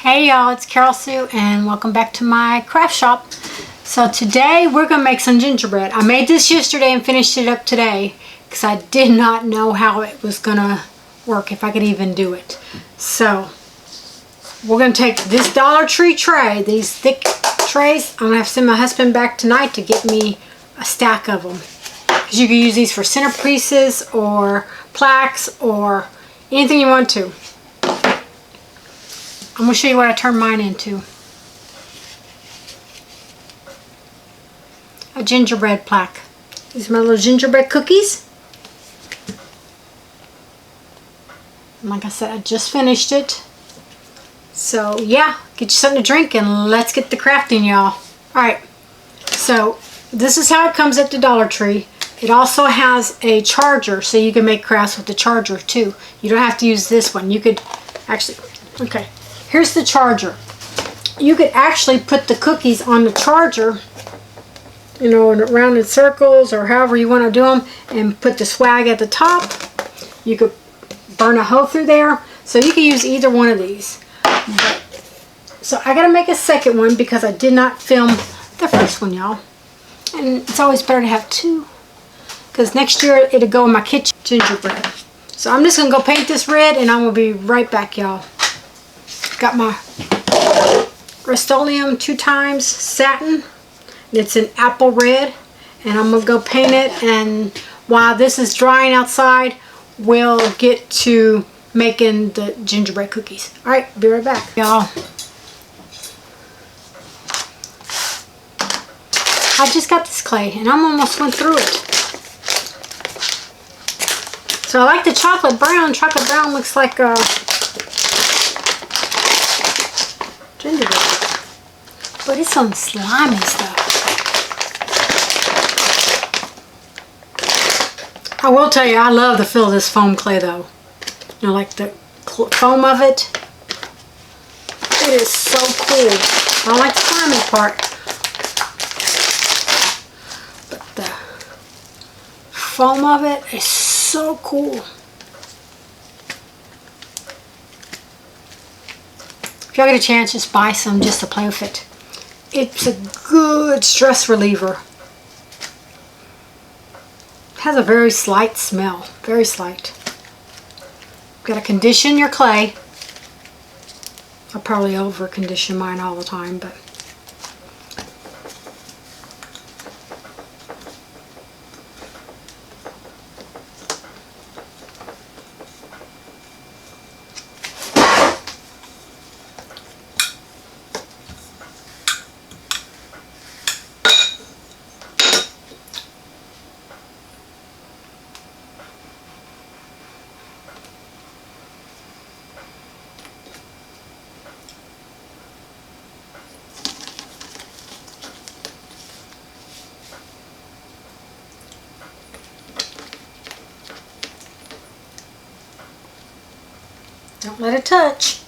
Hey y'all, it's Carolsue and welcome back to my craft shop. So today we're going to make some gingerbread. I made this yesterday and finished it up today because I did not know how it was going to work, if I could even do it. So we're going to take this Dollar Tree tray, these thick trays. I'm going to have to send my husband back tonight to get me a stack of them. Because you can use these for centerpieces or plaques or anything you want to. I'm going to show you what I turned mine into. A gingerbread plaque. These are my little gingerbread cookies. And like I said, I just finished it. So yeah, get you something to drink and let's get the crafting, y'all. Alright, so this is how it comes at the Dollar Tree. It also has a charger, so you can make crafts with the charger too. You don't have to use this one. You could actually, okay. Here's the charger. You could actually put the cookies on the charger, you know, around in circles or however you want to do them, and put the swag at the top. You could burn a hole through there. So you can use either one of these. So I got to make a second one because I did not film the first one, y'all. And it's always better to have two, because next year it'll go in my kitchen gingerbread. So I'm just going to go paint this red and I'm going to be right back, y'all. Got my Rust-Oleum 2x satin. It's an apple red, and I'm gonna go paint it, and while this is drying outside we'll get to making the gingerbread cookies. Alright, be right back, y'all. I just got this clay and I'm almost went through it. So I like the chocolate brown. Chocolate brown looks like gingerbread, but it's some slimy stuff. I will tell you, I love the feel of this foam clay though. You know, like the foam of it. It is so cool. I don't like the slimy part, but the foam of it is so cool. If y'all get a chance, just buy some just to play with it. It's a good stress reliever. It has a very slight smell. Very slight. You've got to condition your clay. I probably over condition mine all the time, but don't let it touch.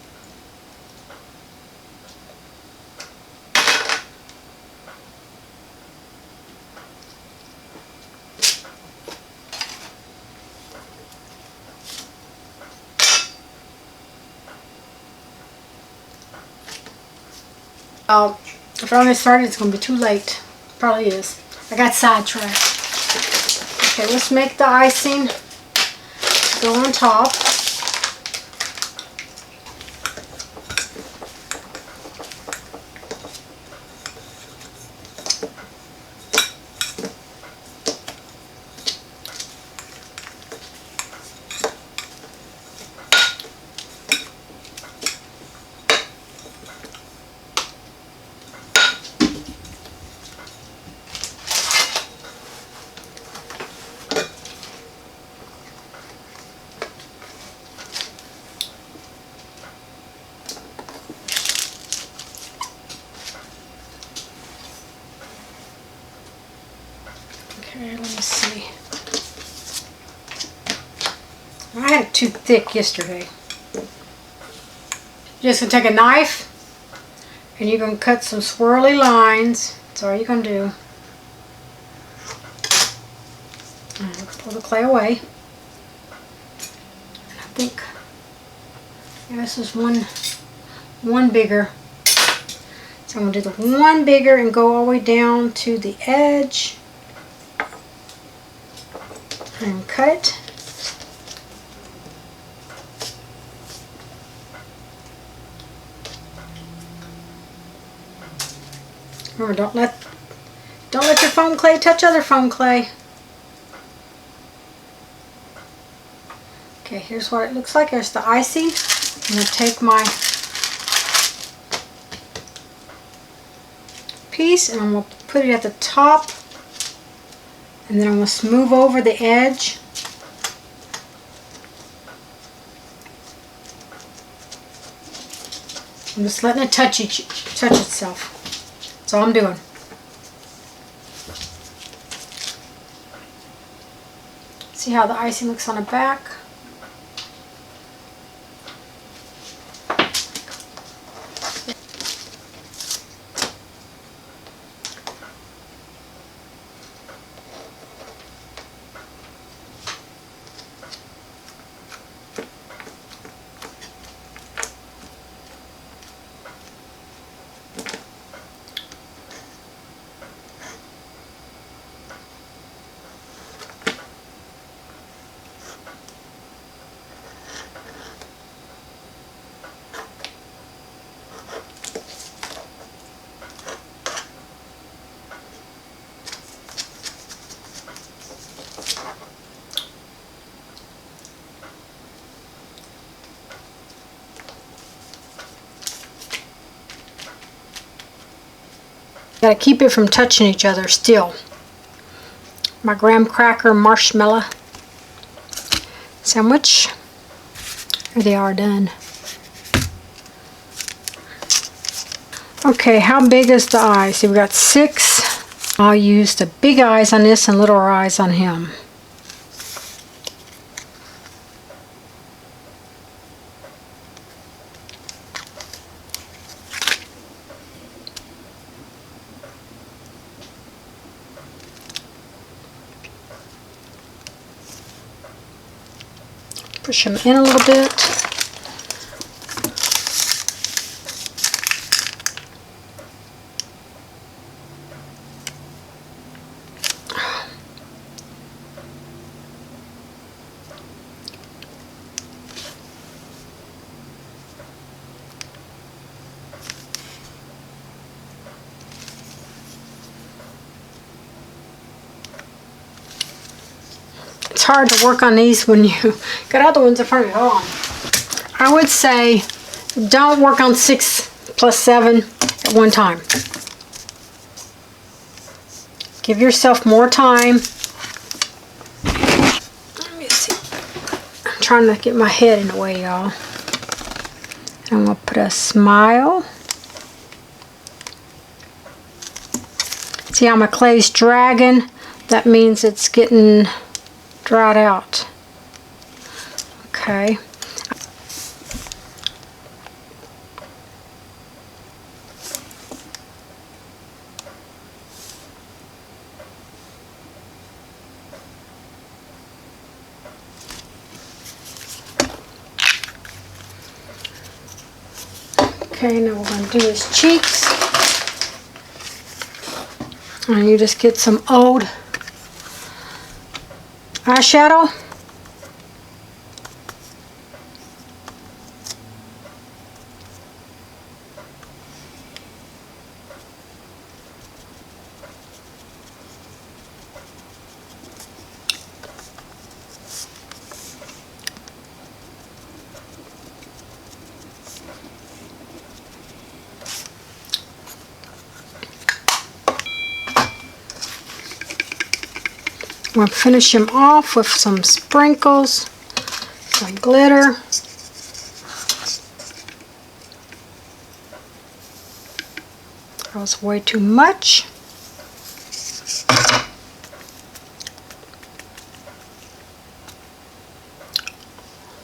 If I only started, it's going to be too late. Probably is. I got sidetracked. Okay, let's make the icing go on top. Okay, let me see. I had it too thick yesterday. You're just going to take a knife and you're going to cut some swirly lines. That's all you're going to do. And pull the clay away. And I think Yeah, this is one one bigger. So I'm going to do the one bigger and go all the way down to the edge and cut it. Remember, don't let your foam clay touch other foam clay. Okay, here's what it looks like. There's the icing. I'm going to take my piece and I'm going to put it at the top, and then I'm going to smooth over the edge. I'm just letting it touch itself. That's all I'm doing. See how the icing looks on the back? Gotta keep it from touching each other still. My graham cracker marshmallow sandwich. Here they are done. Okay, how big is the eye? See, we got 6. I'll use the big eyes on this and little eyes on him. Push them in a little bit. It's hard to work on these when you got other ones in front of you. Hold on. I would say don't work on 6 plus 7 at one time. Give yourself more time. Let me see. I'm trying to get my head in the way, y'all. I'm going to put a smile. See how my clay's dragging? That means it's getting dried out. Okay. Okay, now what we're going to do his cheeks. And you just get some old eyeshadow. I'm going to finish him off with some sprinkles, some glitter. That was way too much.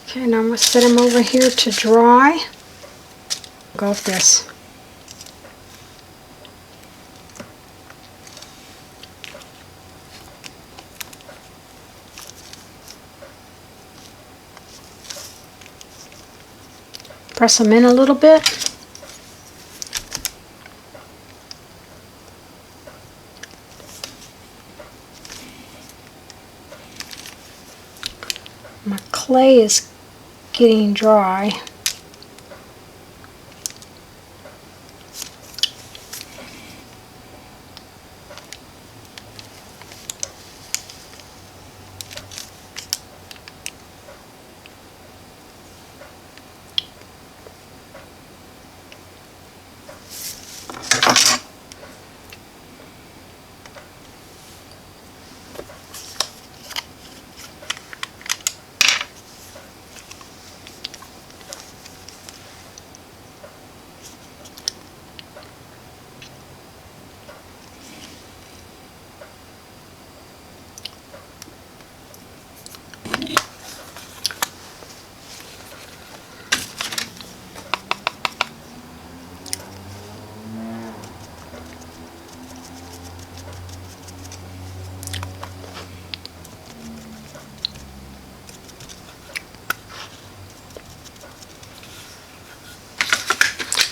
Okay, now I'm going to set him over here to dry. Go with this. Press them in a little bit. clay is getting dry.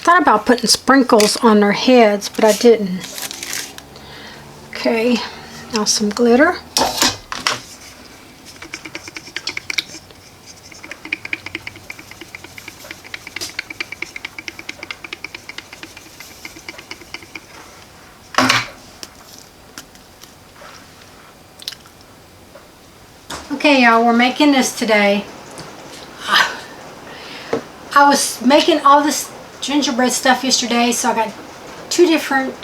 Thought about putting sprinkles on their heads, but I didn't. Okay, now some glitter. Okay, y'all, we're making this today. I was making all this gingerbread stuff yesterday, so I got 2 different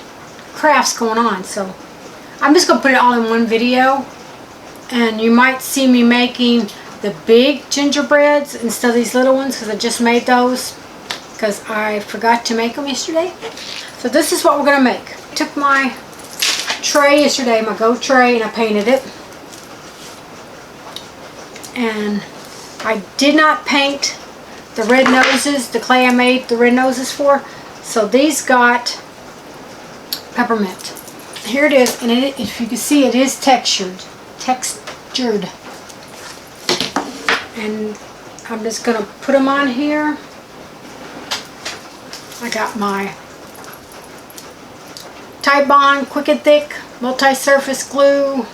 crafts going on. So I'm just going to put it all in one video. And you might see me making the big gingerbreads instead of these little ones, because I just made those because I forgot to make them yesterday. So this is what we're going to make. I took my tray yesterday, my gold tray, and I painted it. And I did not paint the red noses, the clay I made the red noses for. So these got peppermint. Here it is, and if you can see, it is textured. And I'm just going to put them on here. I got my Titebond Quick and Thick multi-surface glue.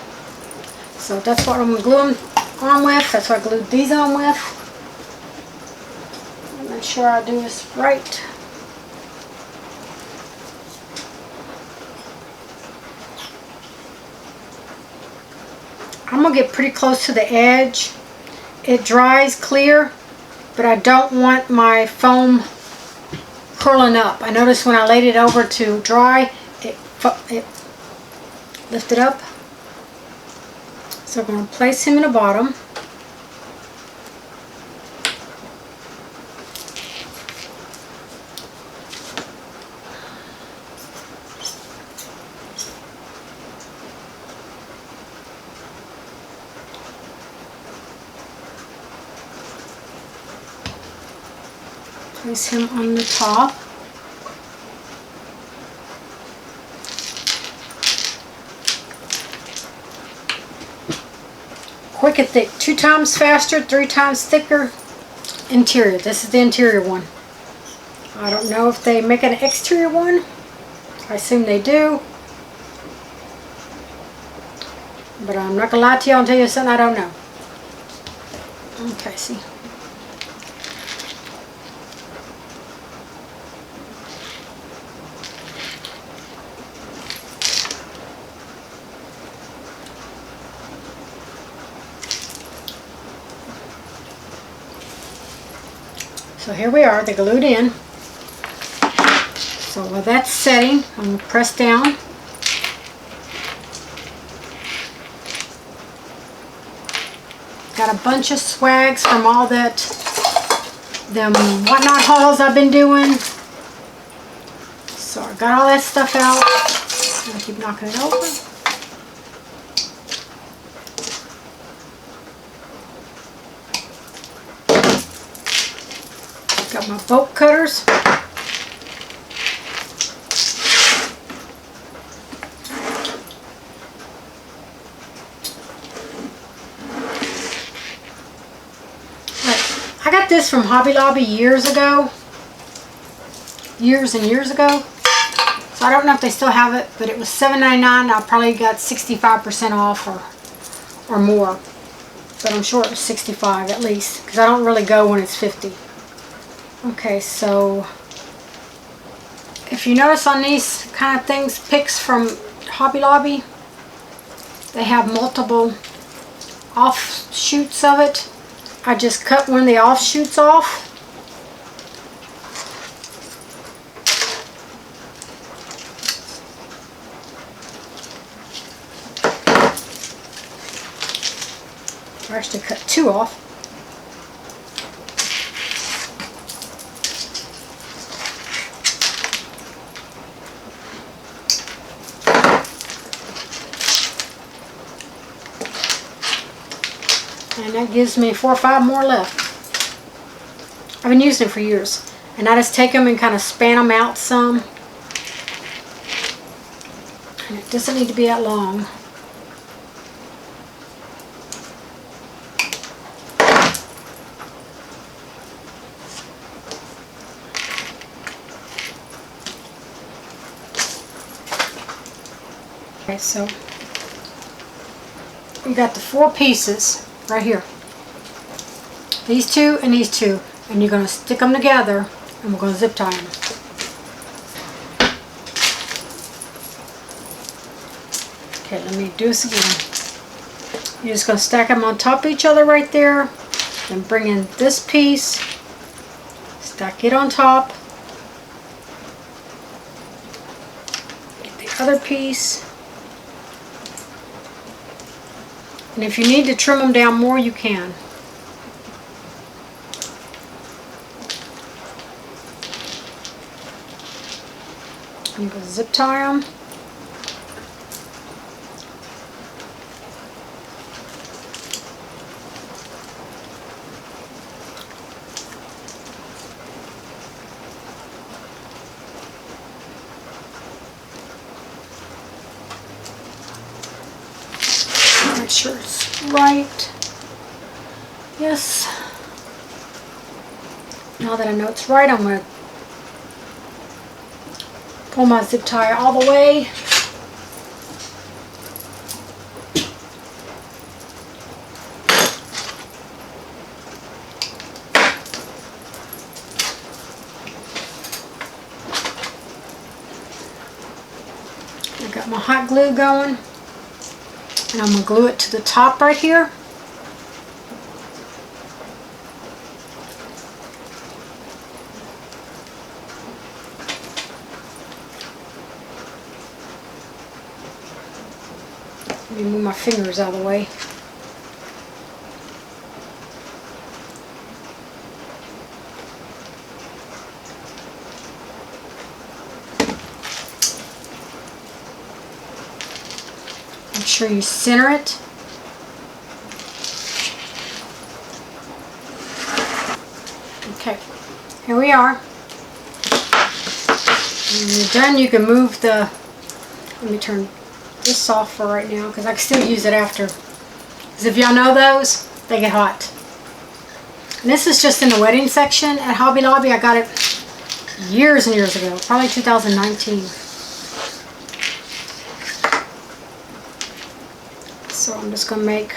So that's what I'm going to glue them on with. That's what I glued these on with. Make sure I do this right. I'm going to get pretty close to the edge. It dries clear, but I don't want my foam curling up. I noticed when I laid it over to dry, it lifted up. So I'm going to place him in the bottom. Place him on the top. Quick and Thick, 2 times faster, 3 times thicker interior. This is the interior one. I don't know if they make an exterior one. I assume they do. But I'm not going to lie to you and tell you something I don't know. Okay, see. So here we are, they're glued in. So while that's setting, I'm going to press down. Got a bunch of swags from all them whatnot hauls I've been doing. So I got all that stuff out. I'm going to keep knocking it over. Got my bolt cutters. I got this from Hobby Lobby years ago. Years and years ago. So I don't know if they still have it, but it was $7.99. I probably got 65% off or more. but I'm sure it was 65 at least, because I don't really go when it's 50. Okay, so if you notice on these kind of things, picks from Hobby Lobby, they have multiple offshoots of it. I just cut one of the offshoots off. I actually cut two off. And that gives me 4 or 5 more left. I've been using them for years. And I just take them and kind of span them out some. And it doesn't need to be that long. Okay, so we got the 4 pieces right here. These two and these two. And you're going to stick them together and we're going to zip tie them. Okay, let me do this again. You're just going to stack them on top of each other right there. Then bring in this piece. Stack it on top. Get the other piece. And if you need to trim them down more, you can. I'm going to zip tie them. Make sure it's right. Yes. Now that I know it's right, I'm going to pull my zip tie all the way. I got my hot glue going. And I'm going to glue it to the top right here. Let me move my fingers out of the way. Make sure you center it. Okay, here we are. When you're done, you can move the, let me turn this off for right now because I can still use it after. Because if y'all know those, they get hot. And this is just in the wedding section at Hobby Lobby. I got it years and years ago, probably 2019. So I'm just going to make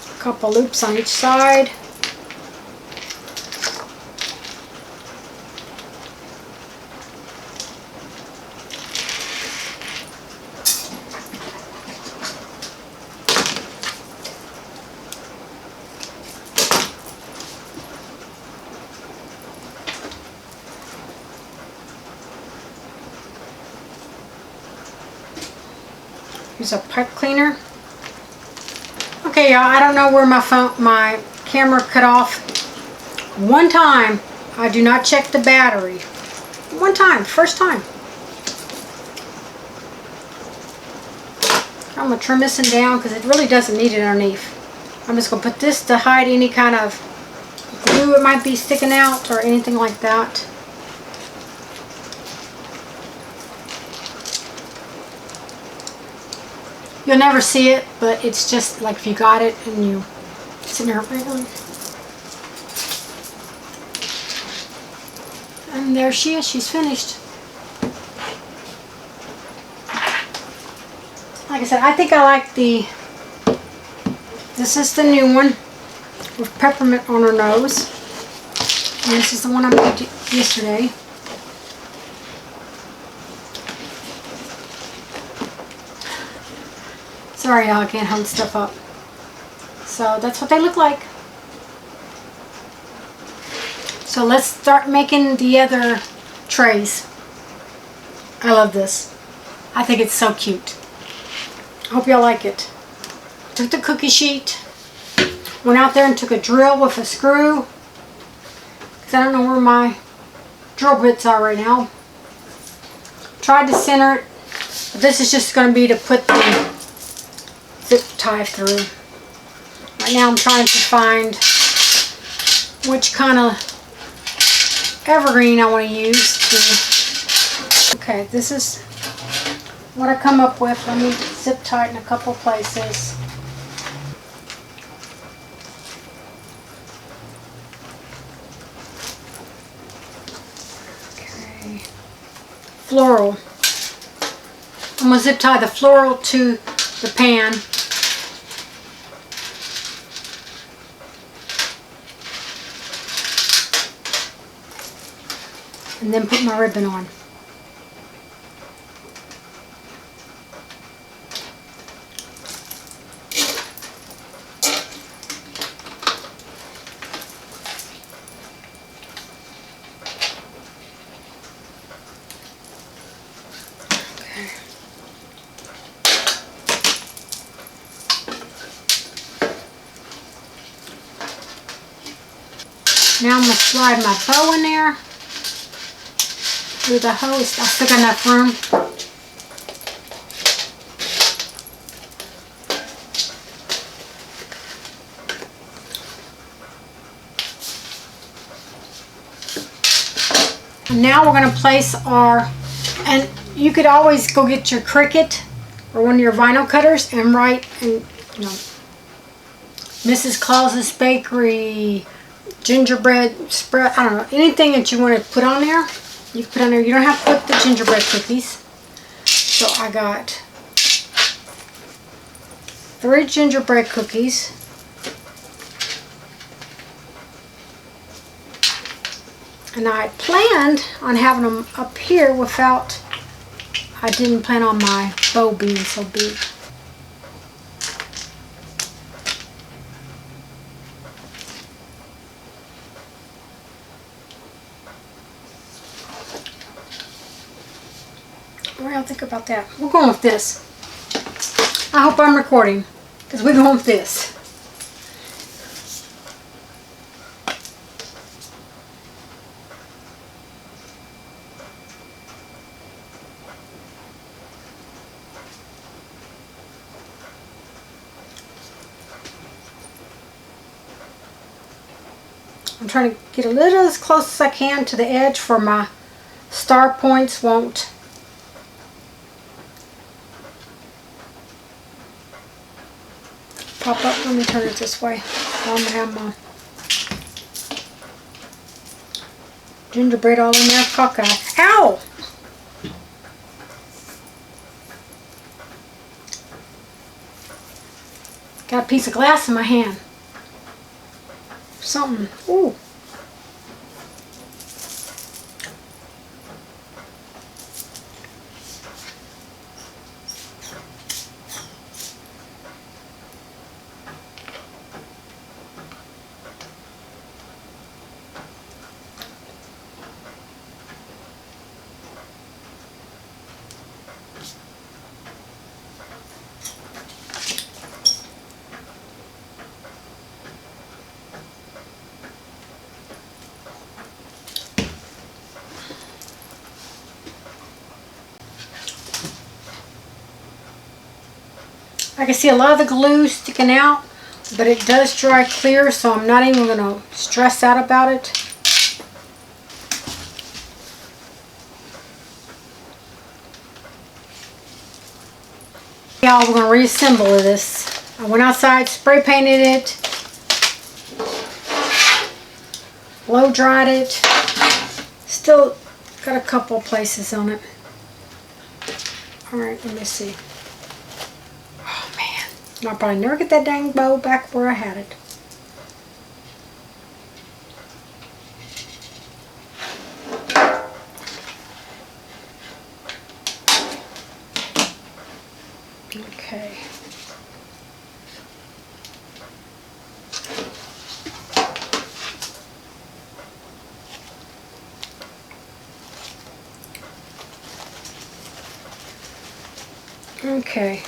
a couple loops on each side. Use a pipe cleaner. Okay, y'all, I don't know where my camera cut off. One time, I do not check the battery. One time, first time. I'm going to trim this one down because it really doesn't need it underneath. I'm just going to put this to hide any kind of glue it might be sticking out or anything like that. You'll never see it, but it's just like if you got it and you sit there. And there she is. She's finished. I Like I said, I think I like this is the new one with peppermint on her nose. And this is the one I made yesterday. Sorry y'all, I can't hold stuff up. So that's what they look like. So let's start making the other trays. I love this. I think it's so cute. I hope y'all like it. Took the cookie sheet, went out there and took a drill with a screw, because I don't know where my drill bits are right now. Tried to center it, but this is just going to be to put the zip tie through. Right now I'm trying to find which kind of evergreen I want to use to. Okay, this is what I come up with. Let me zip tie it in a couple places. Okay, floral. I'm going to zip tie the floral to the pan. And then put my ribbon on. Now I'm going to slide my bow in there through the hose. I still got enough room. And now we're going to place our, and you could always go get your Cricut or one of your vinyl cutters and write, and you know, Mrs. Claus's Bakery, gingerbread spread, I don't know, anything that you want to put on there, you can put on there. You don't have to put the gingerbread cookies. So I got 3 gingerbread cookies. And I planned on having them up here without, I didn't plan on my bow being so big. What do y'all think about that? We're going with this. I hope I'm recording, because we're going with this. I'm trying to get a little as close as I can to the edge for my star points won't pop up. Let me turn it this way. I'm going to have my gingerbread all in there. Cockeye. Ow! Got a piece of glass in my hand. Something. Ooh. I can see a lot of the glue sticking out, but it does dry clear, so I'm not even going to stress out about it. Y'all, we're going to reassemble this. I went outside, spray painted it, blow dried it. Still got a couple places on it. Alright, let me see. And I'll probably never get that dang bow back where I had it. Okay. Okay.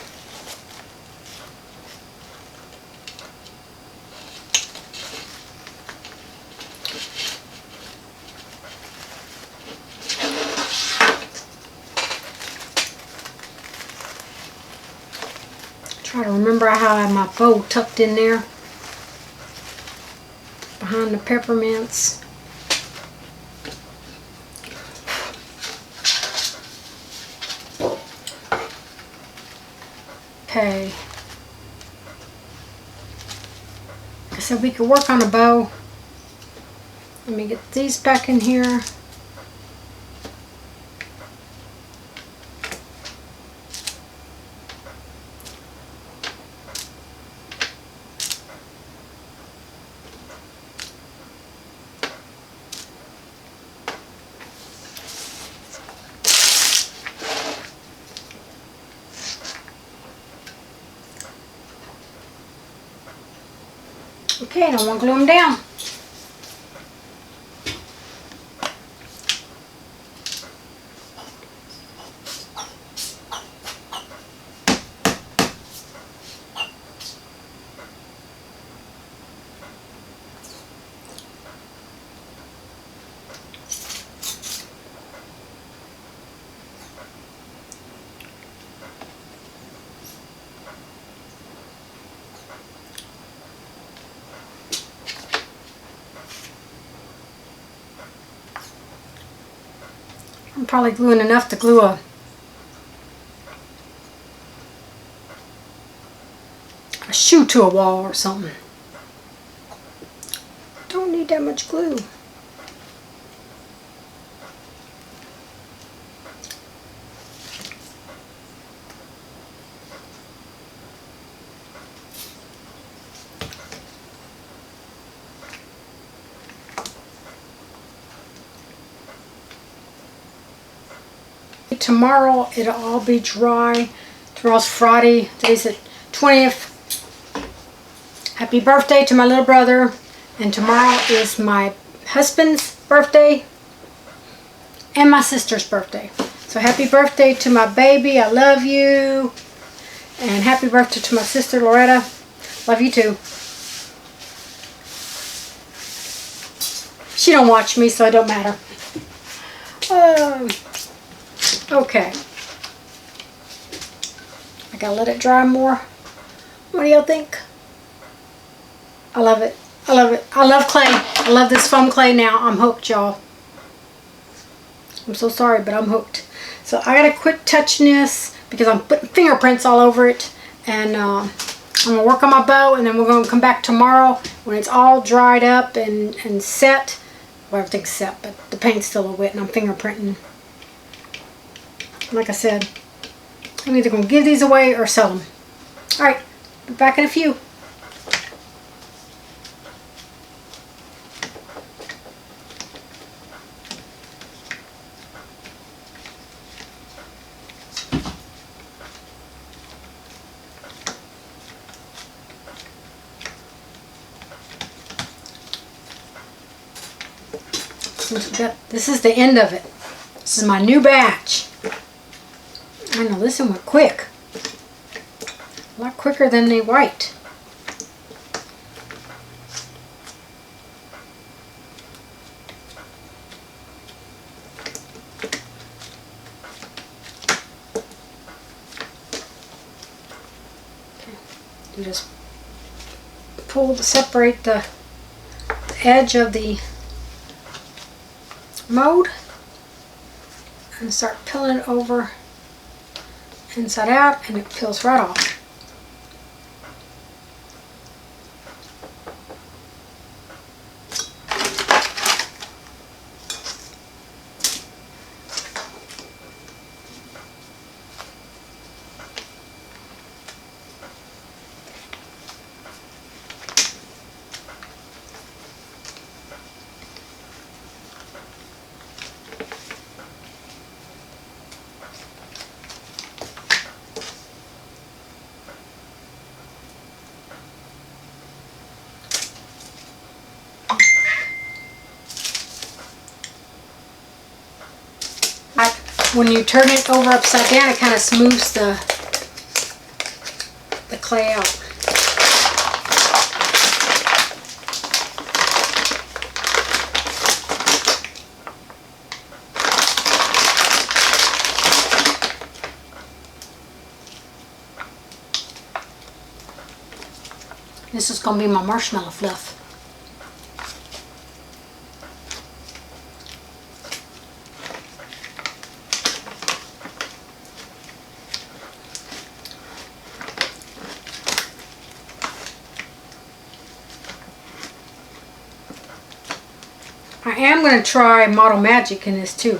Try to remember how I have my bow tucked in there behind the peppermints. Okay. Like I said, we could work on a bow. Let me get these back in here. Okay, and I want to glue them down. I'm probably gluing enough to glue a shoe to a wall or something. Don't need that much glue. Tomorrow it'll all be dry. Tomorrow's Friday. Today's the 20th. Happy birthday to my little brother. And tomorrow is my husband's birthday and my sister's birthday. So happy birthday to my baby. I love you. And happy birthday to my sister Loretta. Love you too. She don't watch me, so it don't matter. Okay. I gotta let it dry more. What do y'all think? I love it. I love it. I love clay. I love this foam clay now. I'm hooked, y'all. I'm so sorry, but I'm hooked. So I gotta quit touching this because I'm putting fingerprints all over it. And I'm gonna work on my bow, and then we're gonna come back tomorrow when it's all dried up and set. Well, everything's set, but the paint's still a wet and I'm fingerprinting. Like I said, I'm either going to give these away or sell them. Alright, be back in a few. This is the end of it. This is my new batch. I know this one went quick. A lot quicker than the white. Okay. You just separate the edge of the mold and start peeling it over inside out, and it peels right off. when you turn it over upside down, it kind of smooths the clay out. This is going to be my marshmallow fluff. I am going to try Model Magic in this too.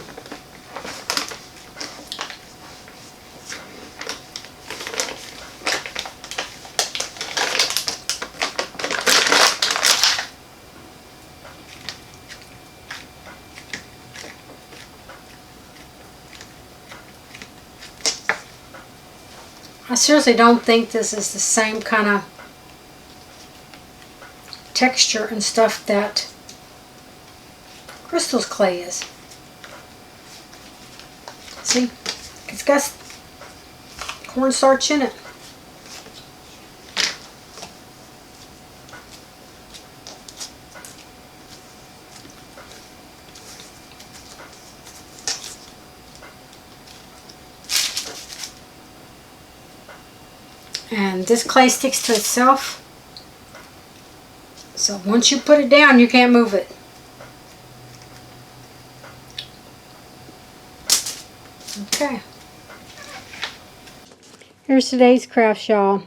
I seriously don't think this is the same kind of texture and stuff that Crystal's clay is. See? It's got cornstarch in it. And this clay sticks to itself. So once you put it down, you can't move it. Okay. Here's today's craft, y'all.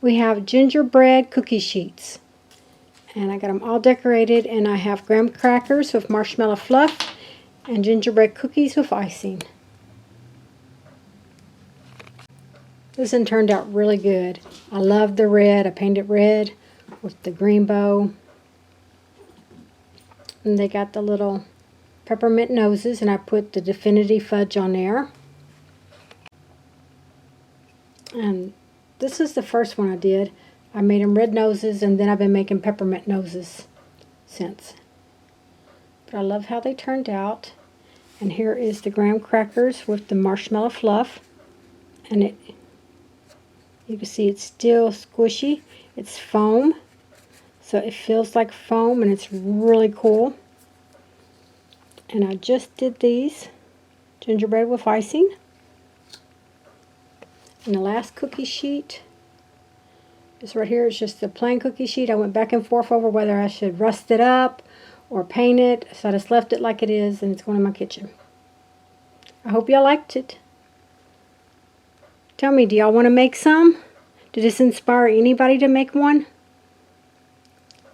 We have gingerbread cookie sheets. And I got them all decorated, and I have graham crackers with marshmallow fluff and gingerbread cookies with icing. This one turned out really good. I love the red. I painted red with the green bow. And they got the little peppermint noses, and I put the Definity fudge on there. And this is the first one I did. I made them red noses, and then I've been making peppermint noses since. But I love how they turned out. And here is the graham crackers with the marshmallow fluff. And you can see it's still squishy. It's foam. So it feels like foam, and it's really cool. And I just did these gingerbread with icing. And the last cookie sheet, this right here is just the plain cookie sheet. I went back and forth over whether I should rust it up or paint it. So I just left it like it is, and it's going in my kitchen. I hope y'all liked it. Tell me, do y'all want to make some? Did this inspire anybody to make one?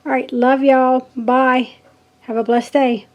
Alright, love y'all. Bye. Have a blessed day.